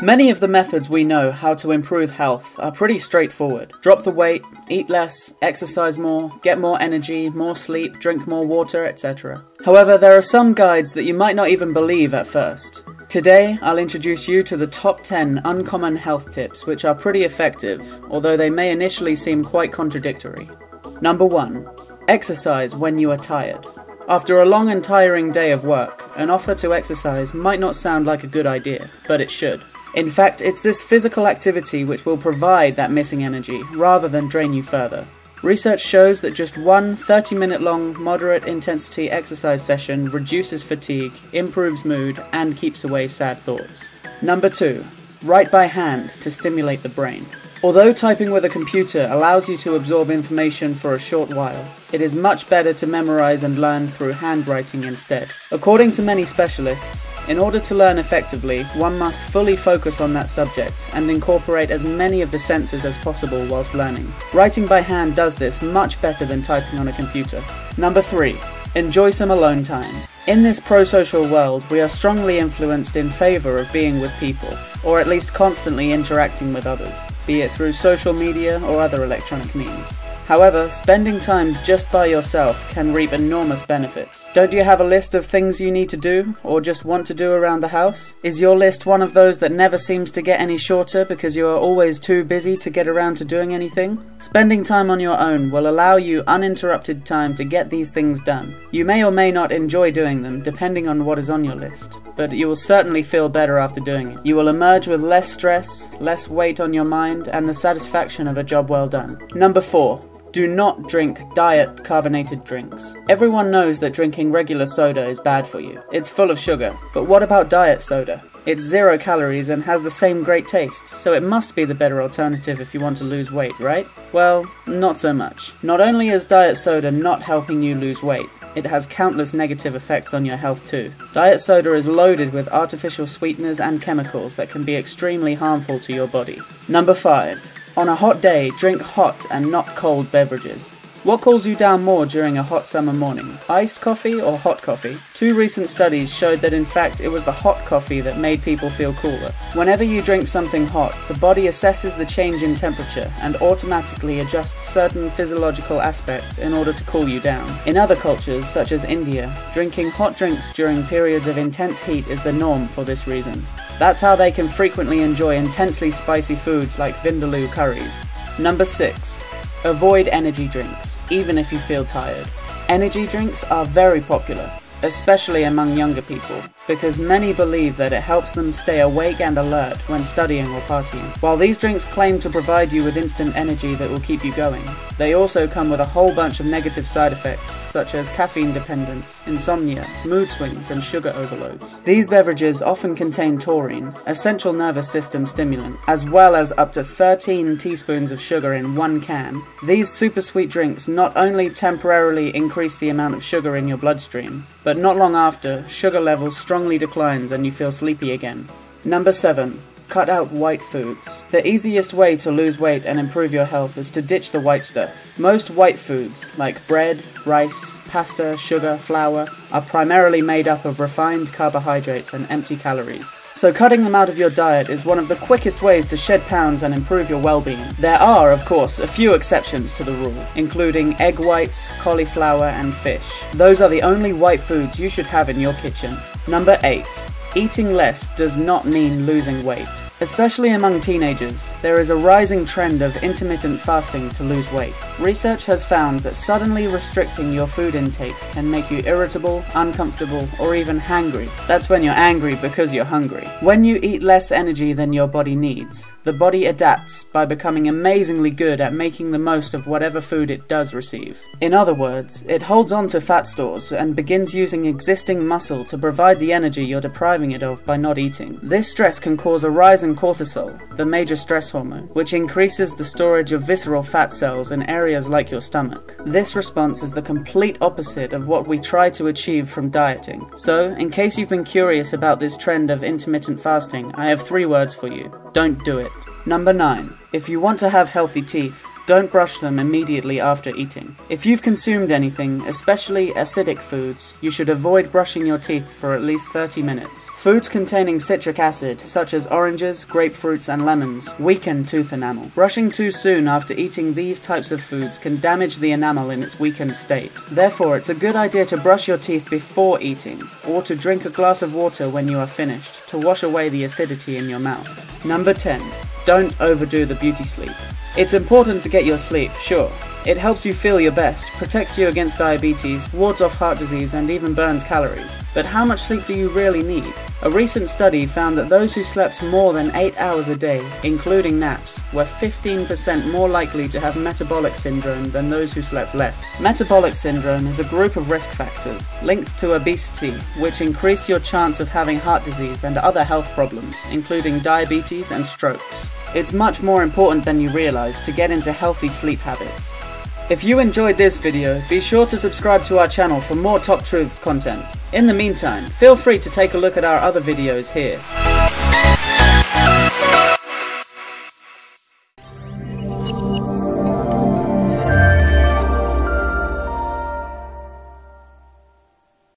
Many of the methods we know how to improve health are pretty straightforward. Drop the weight, eat less, exercise more, get more energy, more sleep, drink more water, etc. However, there are some guides that you might not even believe at first. Today, I'll introduce you to the top 10 uncommon health tips which are pretty effective, although they may initially seem quite contradictory. Number 1. Exercise when you are tired. After a long and tiring day of work, an offer to exercise might not sound like a good idea, but it should. In fact, it's this physical activity which will provide that missing energy, rather than drain you further. Research shows that just one 30-minute long, moderate intensity exercise session reduces fatigue, improves mood, and keeps away sad thoughts. Number 2. Write by hand to stimulate the brain. Although typing with a computer allows you to absorb information for a short while, it is much better to memorize and learn through handwriting instead. According to many specialists, in order to learn effectively, one must fully focus on that subject and incorporate as many of the senses as possible whilst learning. Writing by hand does this much better than typing on a computer. Number 3. Enjoy some alone time. In this pro-social world, we are strongly influenced in favour of being with people, or at least constantly interacting with others, be it through social media or other electronic means. However, spending time just by yourself can reap enormous benefits. Don't you have a list of things you need to do, or just want to do around the house? Is your list one of those that never seems to get any shorter because you are always too busy to get around to doing anything? Spending time on your own will allow you uninterrupted time to get these things done. You may or may not enjoy doing them, depending on what is on your list, but you will certainly feel better after doing it. You will emerge with less stress, less weight on your mind, and the satisfaction of a job well done. Number 4. Do not drink diet carbonated drinks. Everyone knows that drinking regular soda is bad for you. It's full of sugar. But what about diet soda? It's 0 calories and has the same great taste, so it must be the better alternative if you want to lose weight, right? Well, not so much. Not only is diet soda not helping you lose weight, it has countless negative effects on your health too. Diet soda is loaded with artificial sweeteners and chemicals that can be extremely harmful to your body. Number 5. On a hot day, drink hot and not cold beverages. What cools you down more during a hot summer morning? Iced coffee or hot coffee? 2 recent studies showed that in fact it was the hot coffee that made people feel cooler. Whenever you drink something hot, the body assesses the change in temperature and automatically adjusts certain physiological aspects in order to cool you down. In other cultures, such as India, drinking hot drinks during periods of intense heat is the norm for this reason. That's how they can frequently enjoy intensely spicy foods like vindaloo curries. Number 6. Avoid energy drinks, even if you feel tired. Energy drinks are very popular, especially among younger people, because many believe that it helps them stay awake and alert when studying or partying. While these drinks claim to provide you with instant energy that will keep you going, they also come with a whole bunch of negative side effects, such as caffeine dependence, insomnia, mood swings, and sugar overloads. These beverages often contain taurine, a central nervous system stimulant, as well as up to 13 teaspoons of sugar in one can. These super sweet drinks not only temporarily increase the amount of sugar in your bloodstream, but not long after, sugar levels strongly declines and you feel sleepy again. Number 7. Cut out white foods. The easiest way to lose weight and improve your health is to ditch the white stuff. Most white foods, like bread, rice, pasta, sugar, flour, are primarily made up of refined carbohydrates and empty calories. So cutting them out of your diet is one of the quickest ways to shed pounds and improve your well-being. There are, of course, a few exceptions to the rule, including egg whites, cauliflower, and fish. Those are the only white foods you should have in your kitchen. Number 8. Eating less does not mean losing weight. Especially among teenagers, there is a rising trend of intermittent fasting to lose weight. Research has found that suddenly restricting your food intake can make you irritable, uncomfortable, or even hangry. That's when you're angry because you're hungry. When you eat less energy than your body needs, the body adapts by becoming amazingly good at making the most of whatever food it does receive. In other words, it holds on to fat stores and begins using existing muscle to provide the energy you're depriving it of by not eating. This stress can cause a rise in cortisol, the major stress hormone, which increases the storage of visceral fat cells in areas like your stomach. This response is the complete opposite of what we try to achieve from dieting. So, in case you've been curious about this trend of intermittent fasting, I have 3 words for you. Don't do it. Number 9. If you want to have healthy teeth, don't brush them immediately after eating. If you've consumed anything, especially acidic foods, you should avoid brushing your teeth for at least 30 minutes. Foods containing citric acid, such as oranges, grapefruits, and lemons, weaken tooth enamel. Brushing too soon after eating these types of foods can damage the enamel in its weakened state. Therefore, it's a good idea to brush your teeth before eating, or to drink a glass of water when you are finished, to wash away the acidity in your mouth. Number 10. Don't overdo the beauty sleep. It's important to get your sleep, sure. It helps you feel your best, protects you against diabetes, wards off heart disease, and even burns calories. But how much sleep do you really need? A recent study found that those who slept more than 8 hours a day, including naps, were 15% more likely to have metabolic syndrome than those who slept less. Metabolic syndrome is a group of risk factors linked to obesity, which increase your chance of having heart disease and other health problems, including diabetes and strokes. It's much more important than you realize to get into healthy sleep habits. If you enjoyed this video, be sure to subscribe to our channel for more Top Truths content. In the meantime, feel free to take a look at our other videos here.